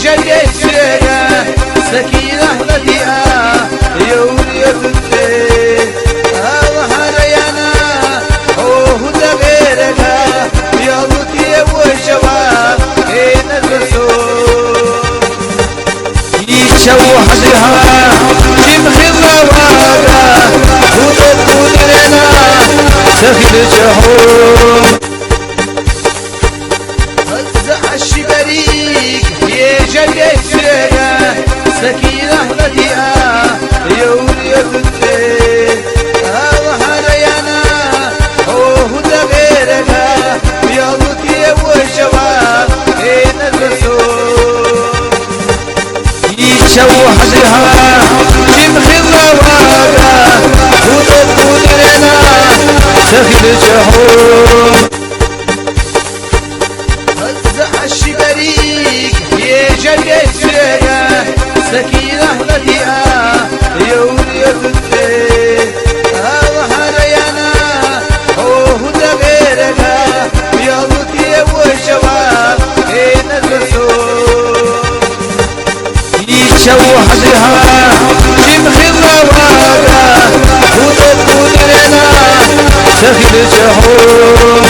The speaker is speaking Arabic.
جلد سيرة سكينة لديها يولي تدري الله ريانا هو دغيرنا يلقي وشوا كين الرسول يشوح لها جمخ الرواقة ودرنا سخيل جهوم فزع الشبريك يجلد سيرة سكينة لديها يولي تدري الله ريانا هو دغيرنا يلقي وشوا كين الرسول يشوح لها جمخ الرواقة ودرنا سخيل جهوم فزع الشبريك يجلد سيرة سكينة لديها يولي تدري الله ريانا هو دغيرنا يلقي وشوا كين الرسول يشوح لها جمخ الرواقة ودرنا سخيل جهوم